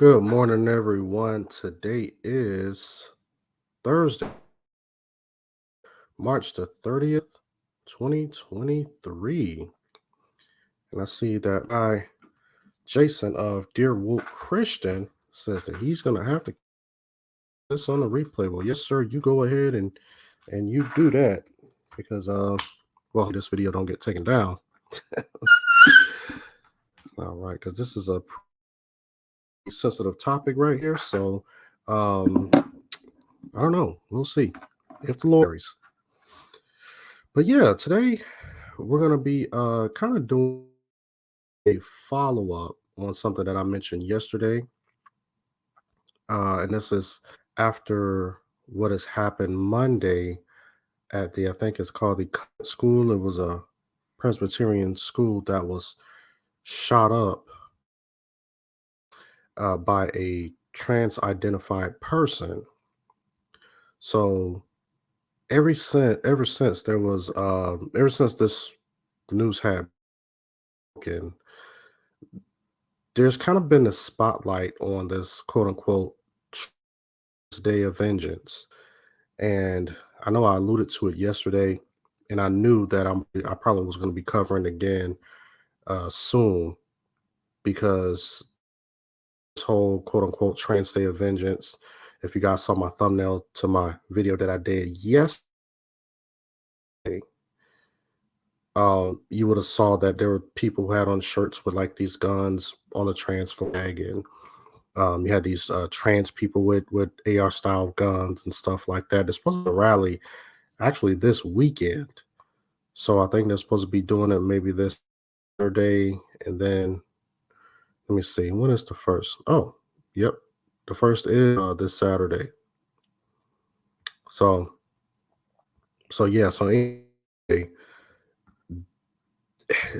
Good morning, everyone. Today is Thursday, March the 30th, 2023. And I see that Jason of Deerwood Christian says that he's going to have to put this on the replay. Well, yes, sir. You go ahead and you do that because, this video don't get taken down. All right, because this is a pretty sensitive topic right here. So, I don't know. We'll see if the Lord carries. But yeah, today we're gonna be kind of doing a follow-up on something that I mentioned yesterday. And this is after what has happened Monday at I think it's called the Covenant School. It was a Presbyterian school that was shot up by a trans-identified person. So ever since this news had broken, there's kind of been a spotlight on this quote unquote day of vengeance. And I know I alluded to it yesterday, and I knew that I probably was going to be covering again soon because this whole quote unquote trans day of vengeance. If you guys saw my thumbnail to my video that I did yesterday, you would have saw that there were people who had on shirts with like these guns on the trans flag, and you had these trans people with AR style guns and stuff like that. They're supposed to rally actually this weekend, so I think they're supposed to be doing it maybe this Saturday, and then let me see, when is the first? Oh, yep, the first is this Saturday. So, yeah. So anyway,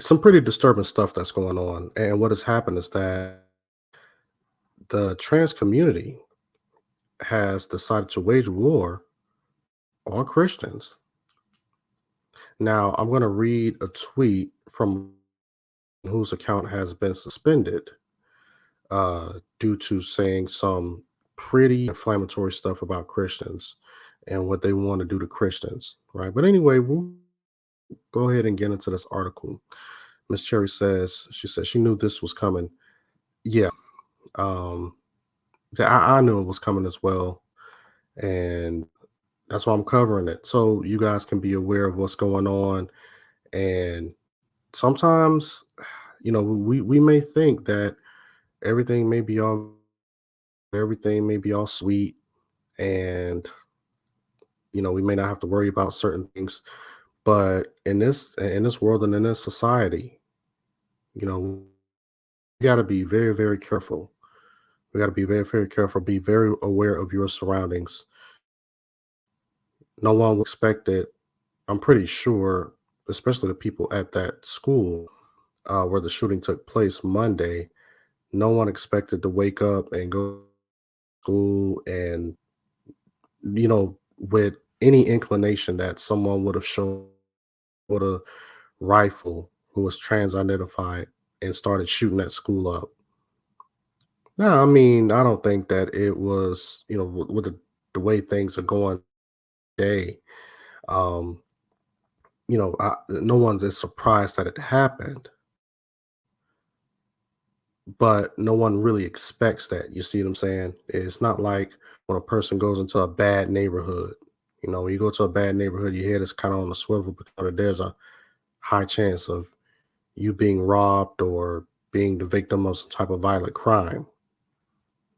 some pretty disturbing stuff that's going on, and what has happened is that the trans community has decided to wage war on Christians. Now, I'm going to read a tweet from whose account has been suspended due to saying some pretty inflammatory stuff about Christians and what they want to do to Christians, right? But anyway, we'll go ahead and get into this article. Miss Cherry says, she said she knew this was coming. Yeah. Um, I knew it was coming as well. And that's why I'm covering it. So you guys can be aware of what's going on. And sometimes, we may think that everything may be all sweet, and we may not have to worry about certain things. But in this world and in this society, we got to be very, very careful. We got to be very, very careful. Be very aware of your surroundings. No one will expect it. I'm pretty sure, especially the people at that school where the shooting took place Monday. No one expected to wake up and go to school and with any inclination that someone would have shown with a rifle who was trans identified and started shooting that school up. No, I mean, I don't think that it was, with the way things are going today. Um, no one's as surprised that it happened, but no one really expects that. You see what I'm saying? It's not like when a person goes into a bad neighborhood. When you go to a bad neighborhood, your head is kind of on a swivel because there's a high chance of you being robbed or being the victim of some type of violent crime.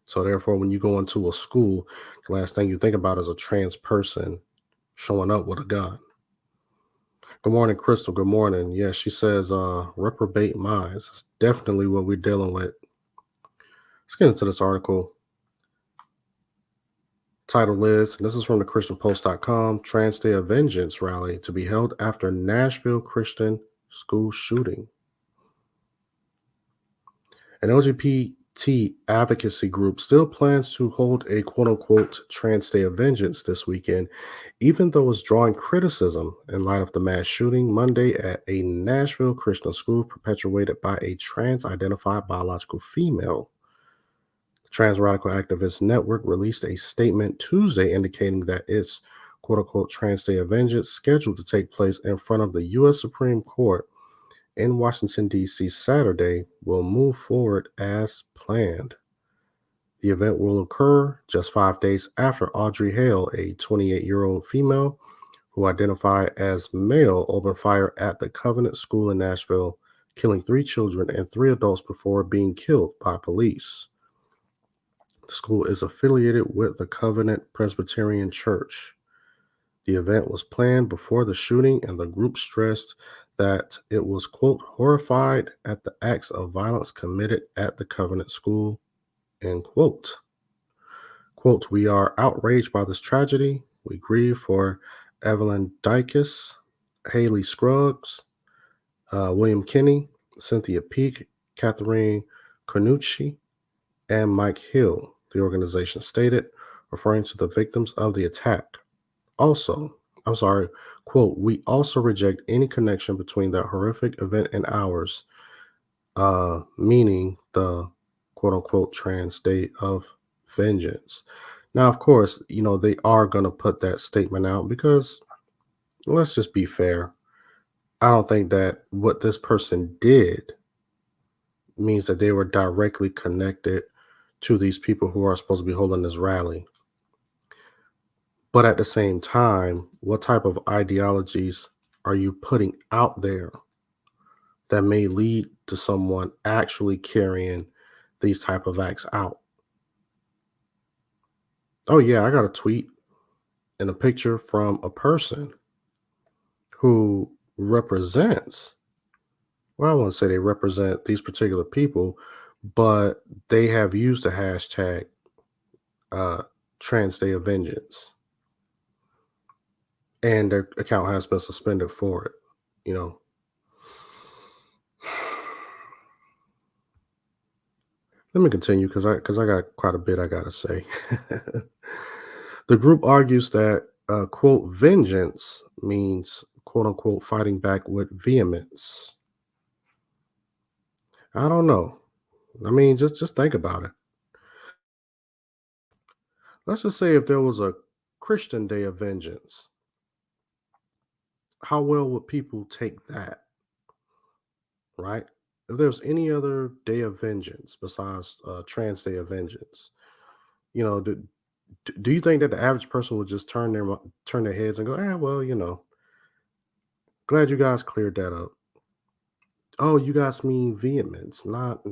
So therefore, when you go into a school, the last thing you think about is a trans person showing up with a gun. Good morning, Crystal. Good morning. Yeah, she says reprobate minds. It's definitely what we're dealing with. Let's get into this article. Title is, and this is from the ChristianPost.com, Trans Day of Vengeance rally to be held after Nashville Christian school shooting. An LGBT advocacy group still plans to hold a quote-unquote Trans Day of Vengeance this weekend, even though it's drawing criticism in light of the mass shooting Monday at a Nashville Christian school perpetuated by a trans-identified biological female. The Trans Radical Activist Network released a statement Tuesday indicating that its quote unquote Trans Day of Vengeance, scheduled to take place in front of the U.S. Supreme Court in Washington, D.C. Saturday, will move forward as planned. The event will occur just 5 days after Audrey Hale, a 28-year-old female who identified as male, opened fire at the Covenant School in Nashville, killing 3 children and 3 adults before being killed by police. The school is affiliated with the Covenant Presbyterian Church. The event was planned before the shooting, and the group stressed that it was, quote, horrified at the acts of violence committed at the Covenant School, end quote. Quote, we are outraged by this tragedy. We grieve for Evelyn Dykes, Haley Scruggs, William Kinney, Cynthia Peake, Catherine Cornucci, and Mike Hill, the organization stated, referring to the victims of the attack. Quote, we also reject any connection between that horrific event and ours, meaning the quote unquote Trans Day of Vengeance. Now, of course, they are going to put that statement out because let's just be fair. I don't think that what this person did means that they were directly connected to these people who are supposed to be holding this rally. But at the same time, what type of ideologies are you putting out there that may lead to someone actually carrying these type of acts out? Oh yeah, I got a tweet and a picture from a person who represents, well, I won't say they represent these particular people, but they have used the hashtag Trans Day of Vengeance, and their account has been suspended for it. Let me continue because I got quite a bit I gotta say. The group argues that quote vengeance means quote unquote fighting back with vehemence. I don't know. I mean, just think about it. Let's just say if there was a Christian Day of Vengeance, how well would people take that, right? If there's any other Day of Vengeance besides Trans Day of Vengeance, do you think that the average person would just turn their heads and go, well, glad you guys cleared that up. Oh, you guys mean vehemence, not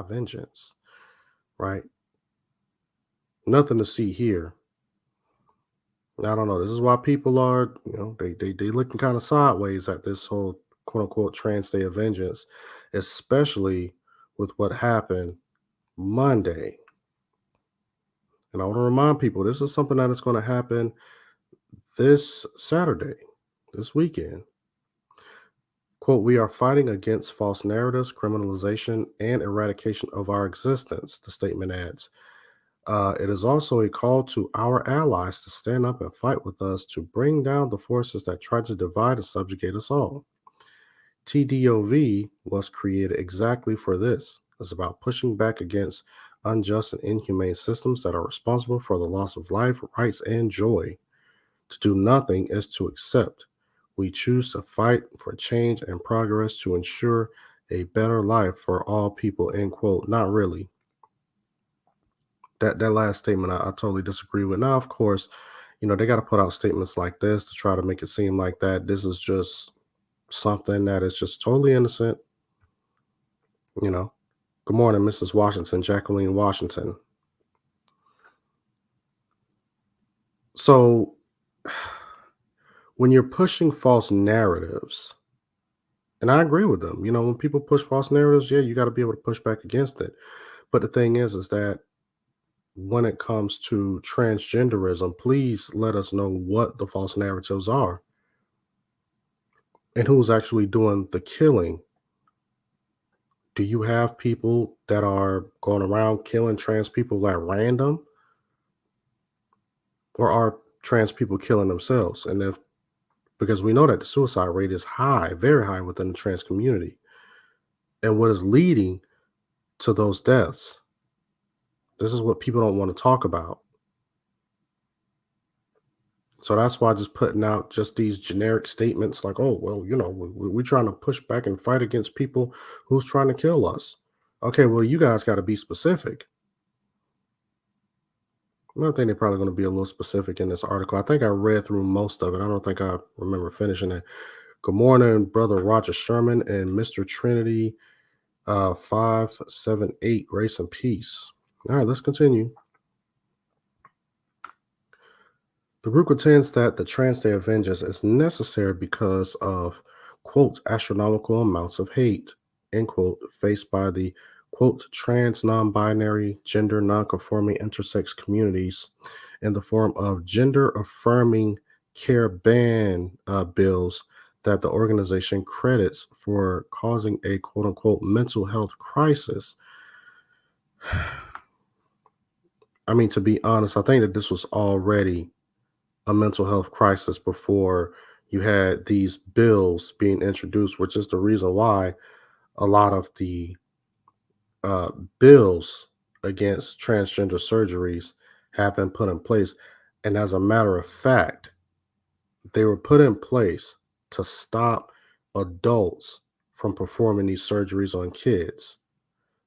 vengeance, right? Nothing to see here. I don't know. This is why people are, they looking kind of sideways at this whole quote unquote Trans Day of Vengeance, especially with what happened Monday. And I want to remind people this is something that is going to happen this Saturday, this weekend. Quote, we are fighting against false narratives, criminalization, and eradication of our existence, the statement adds. It is also a call to our allies to stand up and fight with us to bring down the forces that try to divide and subjugate us all. TDOV was created exactly for this. It's about pushing back against unjust and inhumane systems that are responsible for the loss of life, rights, and joy. To do nothing is to accept. We choose to fight for change and progress to ensure a better life for all people, end quote. Not really. That last statement, I totally disagree with. Now, of course, they got to put out statements like this to try to make it seem like that this is just something that is just totally innocent. Good morning, Mrs. Washington, Jacqueline Washington. So when you're pushing false narratives, and I agree with them, when people push false narratives, yeah, you got to be able to push back against it. But the thing is that when it comes to transgenderism, please let us know what the false narratives are and who's actually doing the killing. Do you have people that are going around killing trans people at random? Or are trans people killing themselves? And because we know that the suicide rate is high, very high within the trans community. And what is leading to those deaths? This is what people don't want to talk about. So that's why just putting out just these generic statements like, oh, well, we're trying to push back and fight against people who's trying to kill us. Okay, well, you guys got to be specific. I think they're probably going to be a little specific in this article. I think I read through most of it. I don't think I remember finishing it. Good morning, Brother Roger Sherman and Mr. Trinity 578. Grace and peace. All right, let's continue. The group contends that the Trans Day of Vengeance is necessary because of, quote, astronomical amounts of hate, end quote, faced by the, quote, trans, non binary, gender non-conforming intersex communities in the form of gender affirming care ban bills that the organization credits for causing a, quote unquote, mental health crisis. I mean, to be honest, I think that this was already a mental health crisis before you had these bills being introduced, which is the reason why a lot of the uh, bills against transgender surgeries have been put in place. And as a matter of fact, they were put in place to stop adults from performing these surgeries on kids.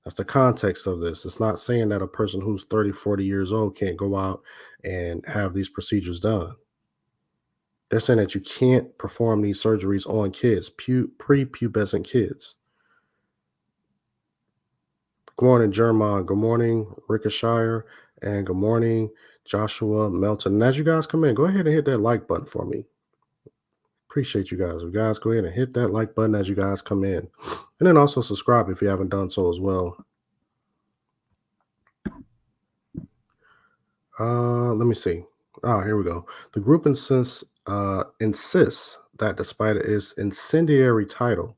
That's the context of this. It's not saying that a person who's 30, 40 years old can't go out and have these procedures done. They're saying that you can't perform these surgeries on kids, prepubescent kids. Good morning, Jermon. Good morning, Rickettshire. And good morning, Joshua Melton. And as you guys come in, go ahead and hit that like button for me. Appreciate you guys. You guys go ahead and hit that like button as you guys come in. And then also subscribe if you haven't done so as well. Let me see. Oh, here we go. The group insists that despite its incendiary title,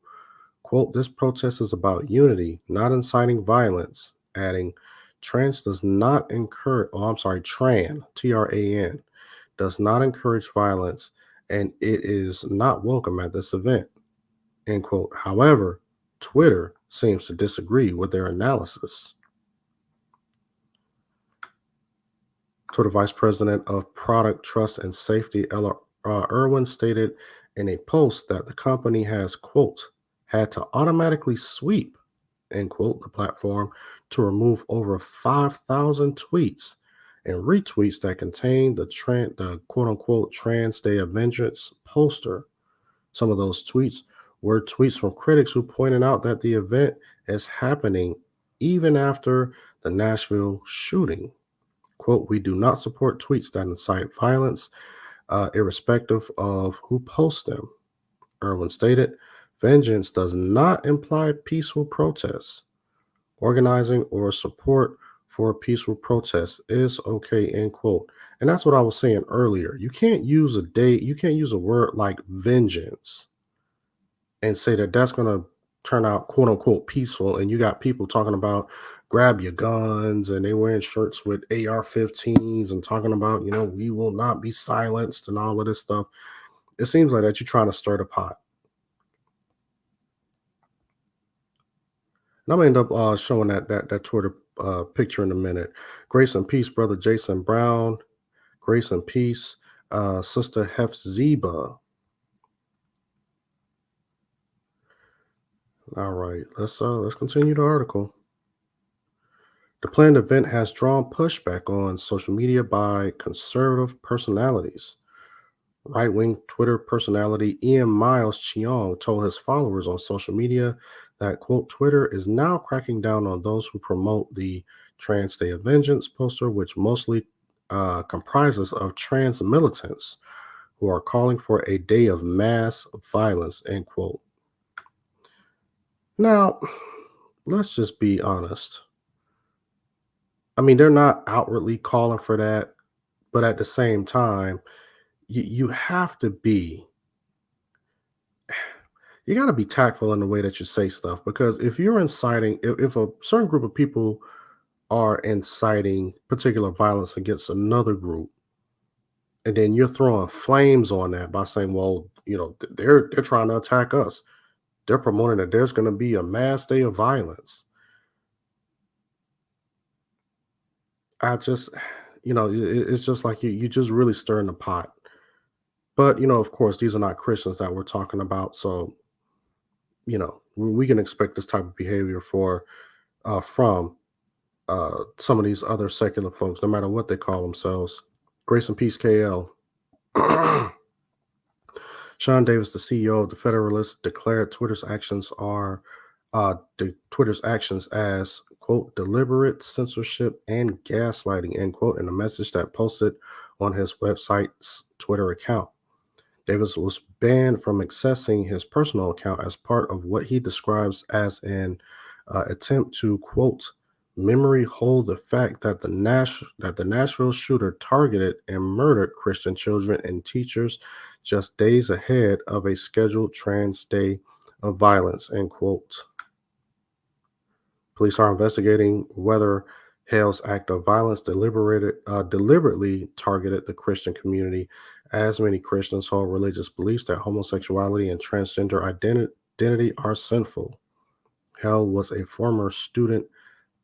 quote, this protest is about unity, not inciting violence, adding, trans does not encourage, oh, I'm sorry, TRAN, does not encourage violence, and it is not welcome at this event, end quote. However, Twitter seems to disagree with their analysis. Twitter Vice President of Product Trust and Safety, Ella Irwin, stated in a post that the company has, quote, had to automatically sweep, end quote, the platform to remove over 5,000 tweets and retweets that contain the quote unquote Trans Day of Vengeance poster. Some of those tweets were tweets from critics who pointed out that the event is happening even after the Nashville shooting. Quote, we do not support tweets that incite violence, irrespective of who posts them, Irwin stated. Vengeance does not imply peaceful protests. Organizing or support for peaceful protests is okay, end quote. And that's what I was saying earlier. You can't use a word like vengeance and say that that's going to turn out quote unquote peaceful. And you got people talking about grab your guns and they wearing shirts with AR-15s and talking about, we will not be silenced and all of this stuff. It seems like that you're trying to stir the pot. And I'm gonna end up showing that Twitter picture in a minute. Grace and peace, brother Jason Brown. Grace and peace, sister Hefzeba. All right, let's continue the article. The planned event has drawn pushback on social media by conservative personalities. Right-wing Twitter personality Ian Miles Cheong told his followers on social media that, quote, Twitter is now cracking down on those who promote the Trans Day of Vengeance poster, which mostly comprises of trans militants who are calling for a day of mass violence, end quote. Now, let's just be honest. I mean, they're not outwardly calling for that, but at the same time, you have to be you got to be tactful in the way that you say stuff, because if you're inciting, if a certain group of people are inciting particular violence against another group, and then you're throwing flames on that by saying, well, they're trying to attack us, they're promoting that there's going to be a mass day of violence. I just, it's just like you just really stirring the pot. But of course, these are not Christians that we're talking about, so we can expect this type of behavior from some of these other secular folks, no matter what they call themselves. Grace and peace, KL. Sean Davis, the CEO of the Federalist, declared Twitter's actions as quote deliberate censorship and gaslighting end quote in a message that posted on his website's Twitter account. Davis was banned from accessing his personal account as part of what he describes as an attempt to quote memory hold the fact that the Nashville shooter targeted and murdered Christian children and teachers just days ahead of a scheduled trans day of violence end quote. Police are investigating whether Hale's act of violence deliberately targeted the Christian community, as many Christians hold religious beliefs that homosexuality and transgender identity are sinful. Hale was a former student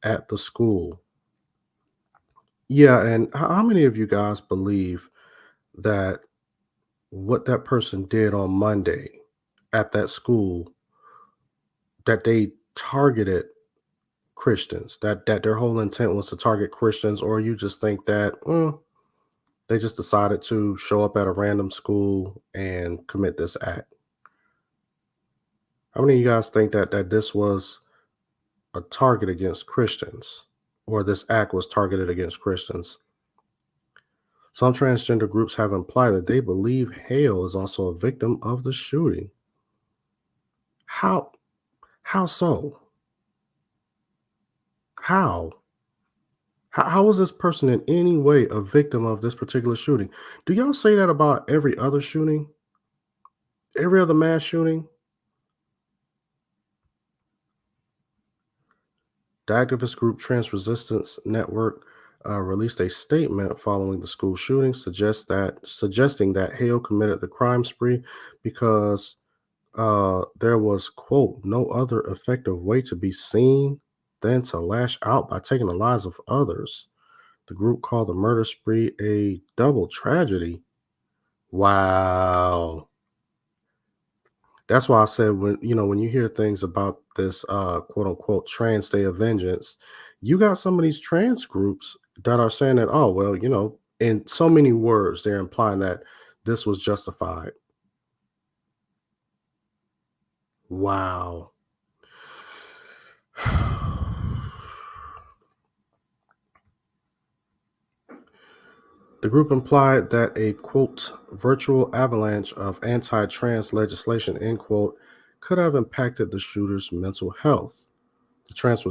at the school. Yeah, and how many of you guys believe that what that person did on Monday at that school, that they targeted Christians, that their whole intent was to target Christians, or you just think that they just decided to show up at a random school and commit this act? How many of you guys think that this was a target against Christians, or this act was targeted against Christians? Some transgender groups have implied that they believe Hale is also a victim of the shooting. How how so? How? How is this person in any way a victim of this particular shooting? Do y'all say that about every other shooting? Every other mass shooting? The activist group Trans Resistance Network released a statement following the school shooting, suggesting that Hale committed the crime spree because there was, quote, no other effective way to be seen than to lash out by taking the lives of others. The group called the murder spree a double tragedy. Wow. That's why I said when you hear things about this quote unquote trans day of vengeance, you got some of these trans groups that are saying that, oh well, in so many words, they're implying that this was justified. Wow. The group implied that a quote virtual avalanche of anti-trans legislation end quote could have impacted the shooter's mental health. The Trans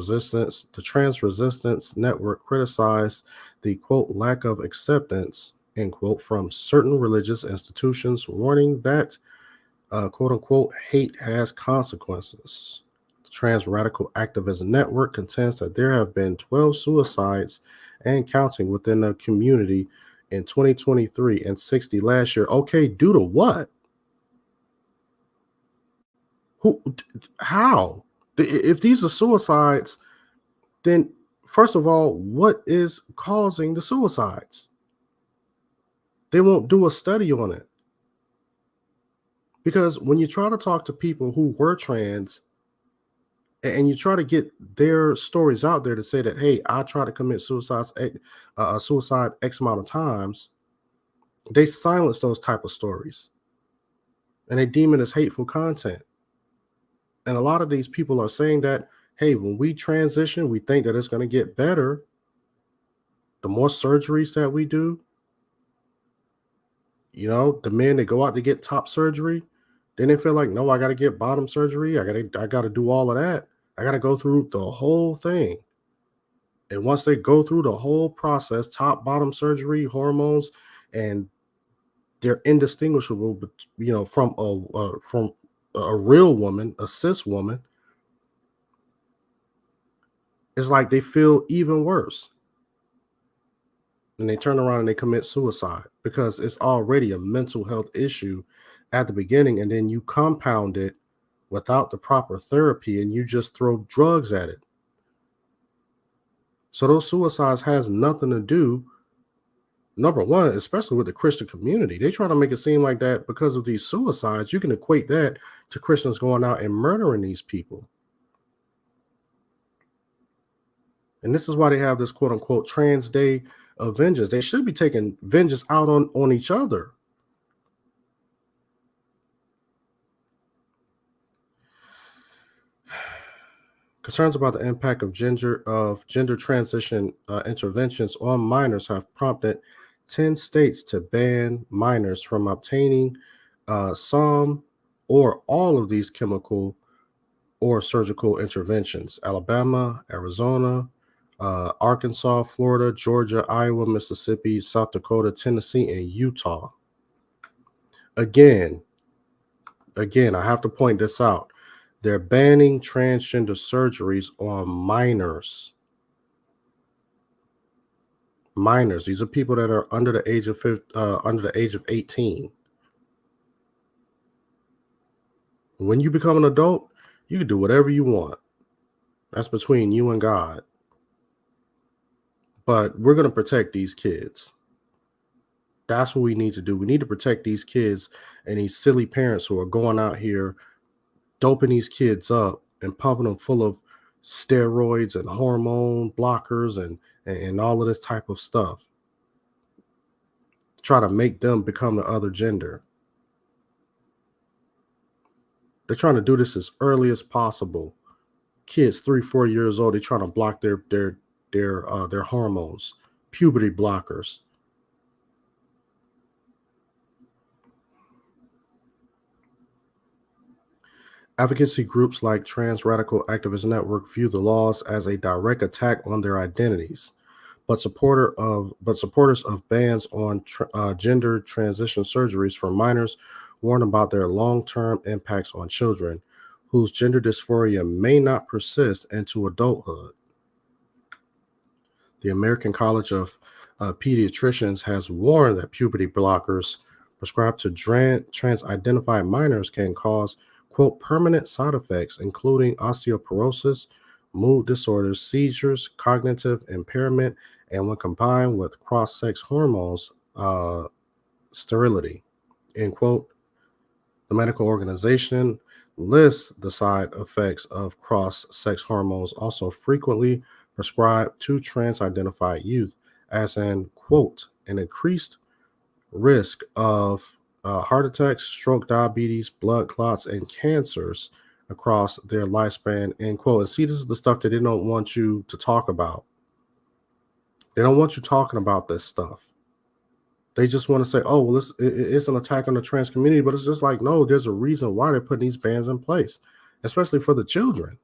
Resistance Network criticized the quote lack of acceptance end quote from certain religious institutions, warning that quote unquote hate has consequences. The Trans Radical Activism Network contends that there have been 12 suicides and counting within the community in 2023 and 60 last year. Okay, due to what? Who? How? If these are suicides, then first of all, what is causing the suicides? They won't do a study on it. Because when you try to talk to people who were trans and you try to get their stories out there to say that, hey, I tried to commit suicide X amount of times, they silence those type of stories and they deem it as hateful content. And a lot of these people are saying that, hey, when we transition, we think that it's going to get better. The more surgeries that we do, the men that go out to get top surgery, then they feel like, no, I got to get bottom surgery. I got to do all of that. I got to go through the whole thing. And once they go through the whole process, top, bottom surgery, hormones, and they're indistinguishable, but from a real woman, a cis woman, it's like they feel even worse. And they turn around and they commit suicide because it's already a mental health issue at the beginning, and then you compound it without the proper therapy and you just throw drugs at it. So those suicides has nothing to do, number one, especially with the Christian community. They try to make it seem like that because of these suicides, you can equate that to Christians going out and murdering these people. And this is why they have this quote unquote trans day of vengeance. They should be taking vengeance out on each other. Concerns about the impact of gender transition interventions on minors have prompted 10 states to ban minors from obtaining some or all of these chemical or surgical interventions. Alabama, Arizona, Arkansas, Florida, Georgia, Iowa, Mississippi, South Dakota, Tennessee, and Utah. Again, I have to point this out. They're banning transgender surgeries on minors. Minors. These are people that are under the age of 18. When you become an adult, you can do whatever you want. That's between you and God. But we're going to protect these kids. That's what we need to do. We need to protect these kids and these silly parents who are going out here doping these kids up and pumping them full of steroids and hormone blockers and all of this type of stuff. Try to make them become the other gender. They're trying to do this as early as possible. Kids 3-4 years old, they're trying to block their hormones, puberty blockers. Advocacy groups like Trans Radical Activist Network view the laws as a direct attack on their identities, but supporters of bans on gender transition surgeries for minors warn about their long-term impacts on children whose gender dysphoria may not persist into adulthood. The American College of Pediatricians has warned that puberty blockers prescribed to trans-identified minors can cause, quote, permanent side effects, including osteoporosis, mood disorders, seizures, cognitive impairment, and when combined with cross-sex hormones, sterility, end quote. The medical organization lists the side effects of cross-sex hormones also frequently prescribed to trans-identified youth as an, quote, an increased risk of heart attacks, stroke, diabetes, blood clots, and cancers across their lifespan, end quote. And see, this is the stuff that they don't want you to talk about. They don't want you talking about this stuff. They just want to say, oh, well, it's an attack on the trans community, but it's just like, no, there's a reason why they're putting these bans in place, especially for the children.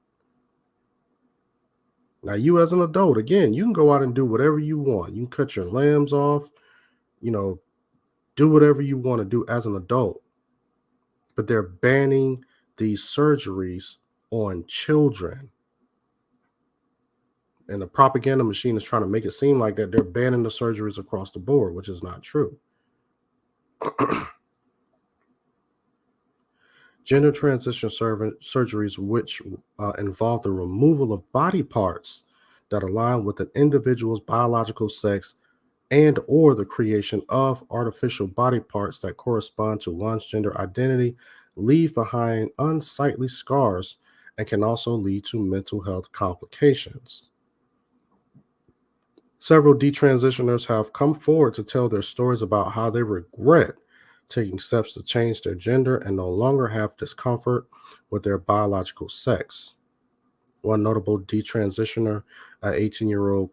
Now, you as an adult, again, you can go out and do whatever you want. You can cut your limbs off, do whatever you want to do as an adult. But they're banning these surgeries on children. And the propaganda machine is trying to make it seem like that they're banning the surgeries across the board, which is not true. Gender transition surgeries, which involve the removal of body parts that align with an individual's biological sex and or the creation of artificial body parts that correspond to one's gender identity, leave behind unsightly scars and can also lead to mental health complications. Several detransitioners have come forward to tell their stories about how they regret taking steps to change their gender and no longer have discomfort with their biological sex. One notable detransitioner, 18-year-old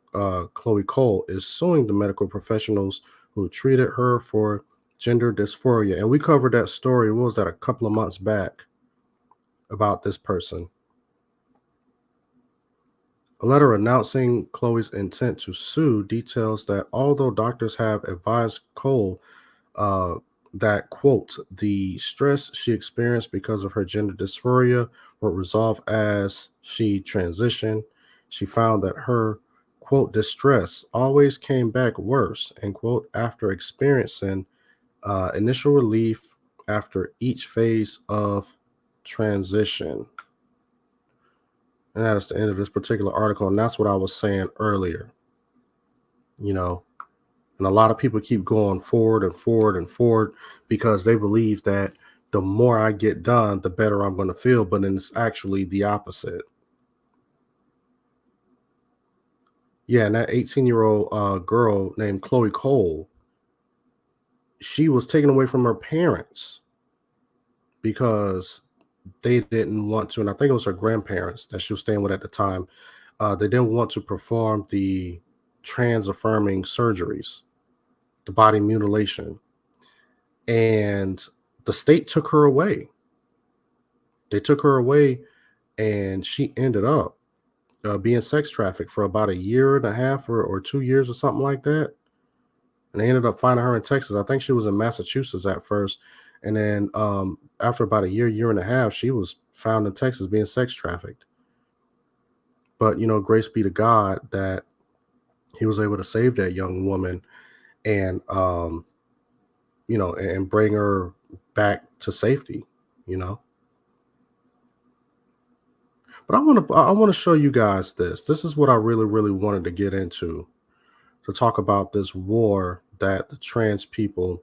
Chloe Cole, is suing the medical professionals who treated her for gender dysphoria. And we covered that story, what was that, a couple of months back, about this person. A letter announcing Chloe's intent to sue details that although doctors have advised Cole that, quote, the stress she experienced because of her gender dysphoria would resolve as she transitioned, she found that her, quote, distress always came back worse, end quote, after experiencing initial relief after each phase of transition. And that is the end of this particular article. And that's what I was saying earlier, you know. And a lot of people keep going forward and forward and forward because they believe that the more I get done, the better I'm going to feel. But then it's actually the opposite. Yeah, and that 18-year-old girl named Chloe Cole, she was taken away from her parents because they didn't want to, and I think it was her grandparents that she was staying with at the time. They didn't want to perform the trans affirming surgeries, the body mutilation, and the state took her away. They took her away, and she ended up being sex trafficked for about a year and a half or 2 years or something like that. And they ended up finding her in Texas. I think she was in Massachusetts at first, and then after about a year, year and a half, she was found in Texas being sex trafficked. But grace be to God that he was able to save that young woman and and bring her back to safety. You know, but I want to show you guys this. This is what I really really wanted to get into, to talk about this war that the trans people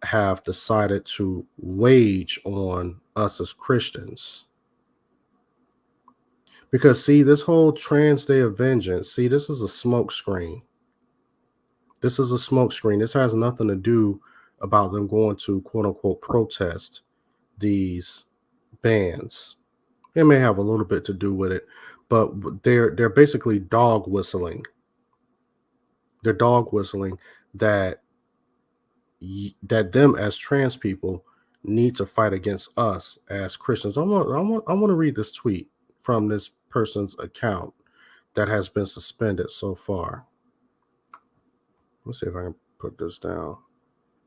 have decided to wage on us as Christians. Because see, this whole trans day of vengeance, see, this is a smoke screen. This is a smoke screen. This has nothing to do about them going to quote unquote protest these bans. It may have a little bit to do with it, but they're basically dog whistling. They're dog whistling that that them as trans people need to fight against us as Christians. I want to read this tweet from this person's account that has been suspended so far. Let's see if I can put this down.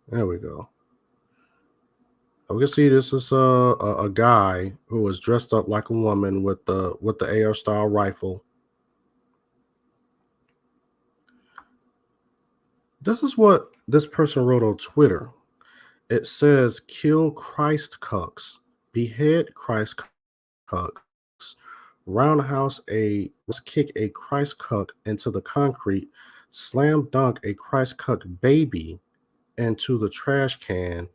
There we go. We can see this is a guy who was dressed up like a woman with the AR style rifle. This is what this person wrote on Twitter. It says, "Kill Christ cucks, behead Christ cucks, roundhouse let's kick a Christ cuck into the concrete, slam dunk a Christ cuck baby into the trash can,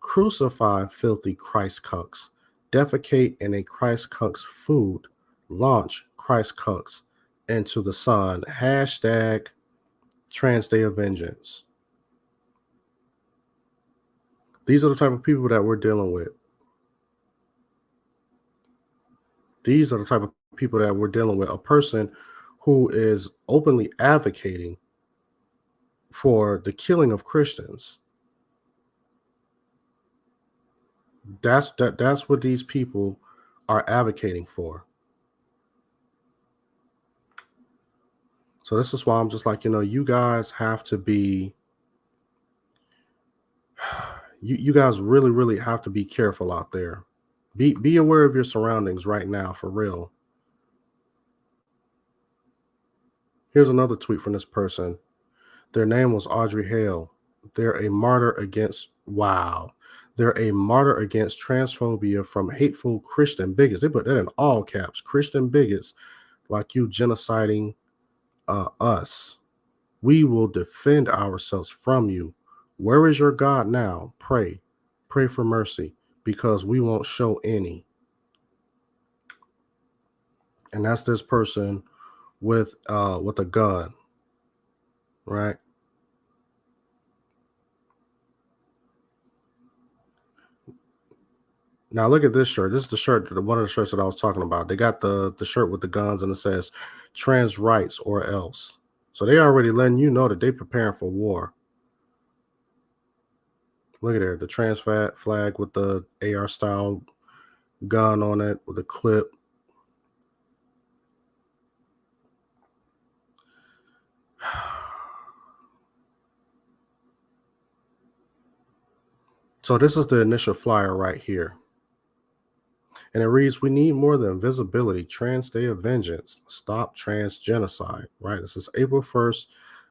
crucify filthy Christ cucks, defecate in a Christ cuck's food, launch Christ cucks into the sun, hashtag Trans Day of Vengeance." These are the type of people that we're dealing with. These are the type of people that we're dealing with. A person who is openly advocating for the killing of Christians. That's what these people are advocating for. So this is why I'm just like, you guys have to be you guys really, really have to be careful out there. Be aware of your surroundings right now, for real. Here's another tweet from this person. Their name was Audrey Hale. They're a martyr against wow. They're a martyr against transphobia from hateful Christian bigots. They put that in all caps. Christian bigots like you genociding us. We will defend ourselves from you. Where is your God now? Pray. Pray for mercy, because we won't show any. And that's this person with a gun, right? Now look at this shirt. This is the shirt, one of the shirts that I was talking about. They got the shirt with the guns and it says trans rights or else. So they already letting you know that they preparing for war. Look at there, the trans flag with the AR style gun on it with a clip. So this is the initial flyer right here. And it reads, "We need more than visibility. Trans Day of Vengeance. Stop trans genocide." Right? This is April 1st,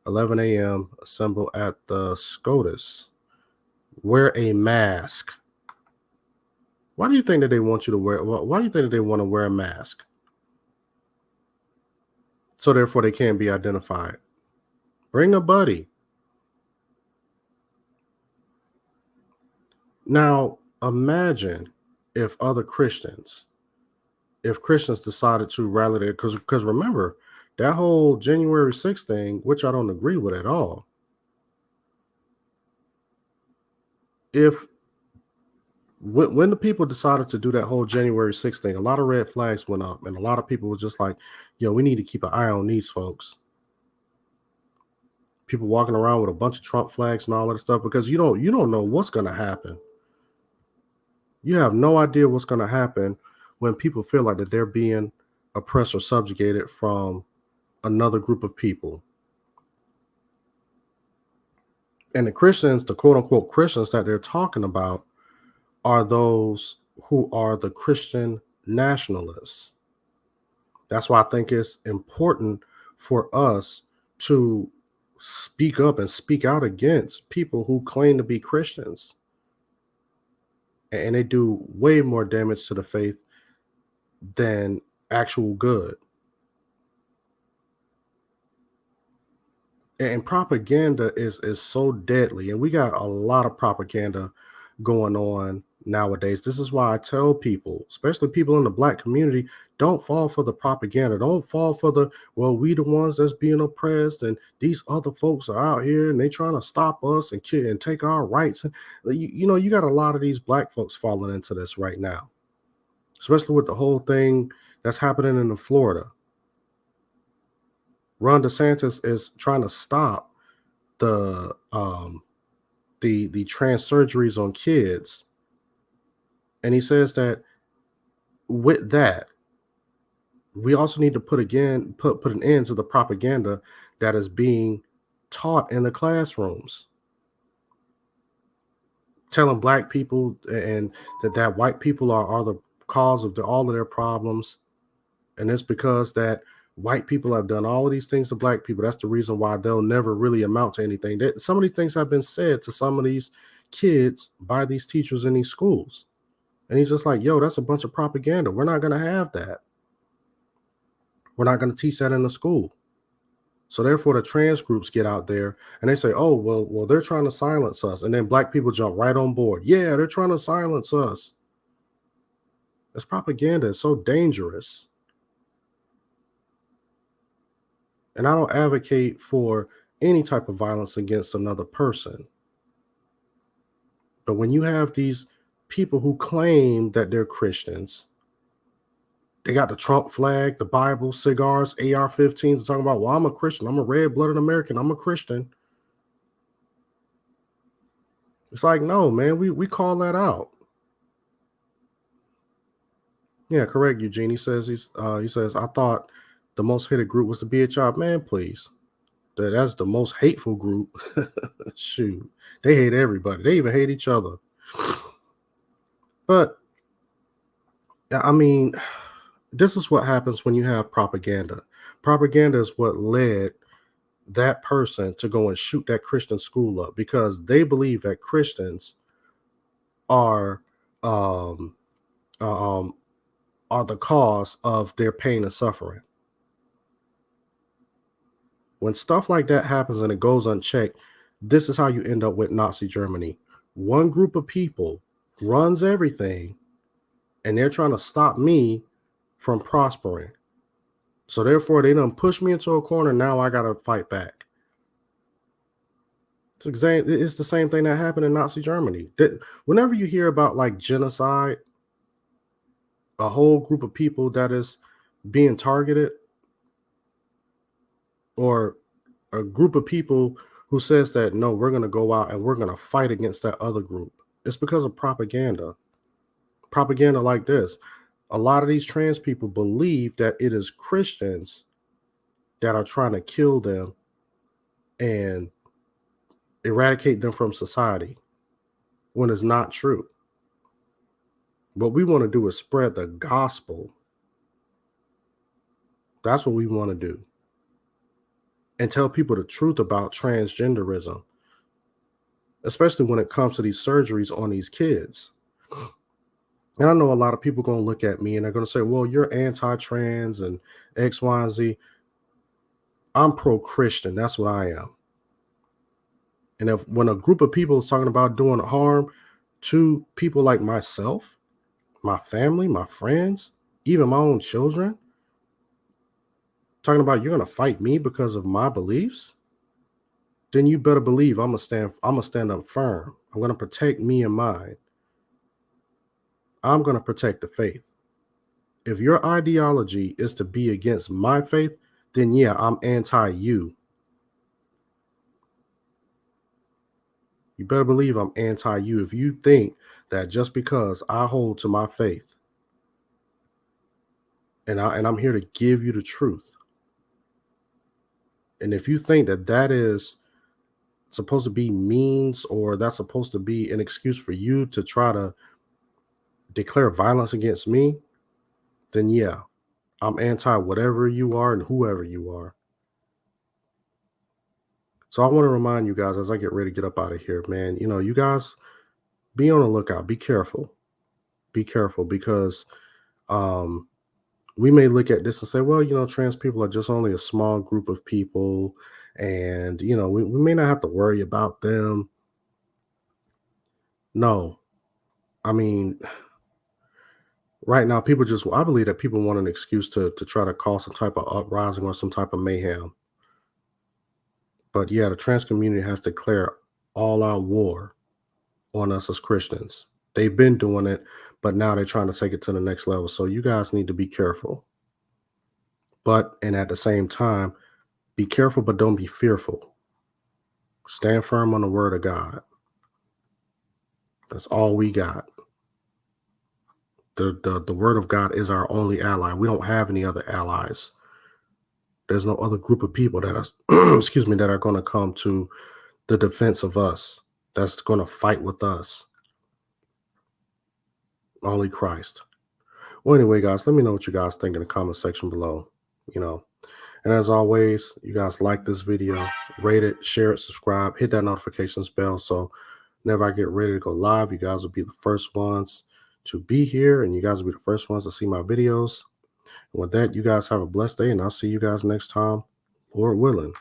11 a.m. Assemble at the SCOTUS. Wear a mask. Why do you think that they want you to wear? Why do you think that they want to wear a mask? So therefore they can't be identified. Bring a buddy. Now imagine if if Christians decided to rally there, because remember that whole January 6th thing, which I don't agree with at all. If when the people decided to do that whole January 6th thing, a lot of red flags went up, and a lot of people were just like, yo, we need to keep an eye on these folks. People walking around with a bunch of Trump flags and all that stuff, because you don't know what's gonna happen. You have no idea what's gonna happen when people feel like that they're being oppressed or subjugated from another group of people. And the Christians, the quote unquote Christians that they're talking about, are those who are the Christian nationalists. That's why I think it's important for us to speak up and speak out against people who claim to be Christians. And they do way more damage to the faith than actual good. And propaganda is so deadly, and we got a lot of propaganda going on nowadays. This is why I tell people, especially people in the black community, don't fall for the propaganda. Don't fall for the, well, we the ones that's being oppressed, and these other folks are out here and they trying to stop us and kill and take our rights. And you got a lot of these black folks falling into this right now, especially with the whole thing that's happening in Florida. Ron DeSantis is trying to stop the the trans surgeries on kids, and he says that with that, we also need to put an end to the propaganda that is being taught in the classrooms, telling black people and that white people are the cause of all of their problems, and it's because that white people have done all of these things to black people. That's the reason why they'll never really amount to anything. Some of these things have been said to some of these kids by these teachers in these schools. And he's just like, yo, that's a bunch of propaganda. We're not going to have that. We're not going to teach that in the school. So therefore, the trans groups get out there and they say, oh, well, they're trying to silence us. And then black people jump right on board. Yeah, they're trying to silence us. It's propaganda. It's so dangerous. And I don't advocate for any type of violence against another person. But when you have these people who claim that they're Christians, they got the Trump flag, the Bible, cigars, AR-15s, talking about, well, I'm a Christian. I'm a red-blooded American. I'm a Christian. It's like, no, man, we call that out. Yeah, correct, Eugene. He says he says, I thought the most hated group was the BHI. Man, please. That's the most hateful group. Shoot. They hate everybody. They even hate each other. But I mean, this is what happens when you have propaganda. Propaganda is what led that person to go and shoot that Christian school up, because they believe that Christians are um, are the cause of their pain and suffering. When stuff like that happens and it goes unchecked, this is how you end up with Nazi Germany. One group of people runs everything, and they're trying to stop me from prospering. So therefore, they done push me into a corner. Now I gotta fight back. It's the same thing that happened in Nazi Germany. Whenever you hear about like genocide, a whole group of people that is being targeted, or a group of people who says that, no, we're going to go out and we're going to fight against that other group, it's because of propaganda. Propaganda like this. A lot of these trans people believe that it is Christians that are trying to kill them and eradicate them from society, when it's not true. What we want to do is spread the gospel. That's what we want to do. And tell people the truth about transgenderism, especially when it comes to these surgeries on these kids. And I know a lot of people going to look at me and they're going to say, well, you're anti-trans and X, Y, and Z. I'm pro-Christian. That's what I am. And if when a group of people is talking about doing harm to people like myself, my family, my friends, even my own children, talking about you're gonna fight me because of my beliefs, then you better believe I'm gonna stand up firm. I'm gonna protect me and mine. I'm gonna protect the faith. If your ideology is to be against my faith, then yeah, I'm anti you. You better believe I'm anti you. If you think that just because I hold to my faith and I'm here to give you the truth, and if you think that that is supposed to be means or that's supposed to be an excuse for you to try to declare violence against me, then yeah, I'm anti whatever you are and whoever you are. So I want to remind you guys as I get ready to get up out of here, man, you guys be on the lookout. Be careful. Be careful because um, we may look at this and say, well, trans people are just only a small group of people. And, we may not have to worry about them. No, I mean, right now, I believe that people want an excuse to try to cause some type of uprising or some type of mayhem. But yeah, the trans community has declared all out war on us as Christians. They've been doing it, but now they're trying to take it to the next level. So you guys need to be careful. And at the same time, be careful, but don't be fearful. Stand firm on the word of God. That's all we got. The word of God is our only ally. We don't have any other allies. There's no other group of people that are, excuse me, that are going to come to the defense of us. That's going to fight with us. Only Christ. Well, anyway, guys, let me know what you guys think in the comment section below. And as always, you guys like this video, rate it, share it, subscribe, hit that notifications bell. So whenever I get ready to go live, you guys will be the first ones to be here, and you guys will be the first ones to see my videos. And with that, you guys have a blessed day, and I'll see you guys next time, Lord willing.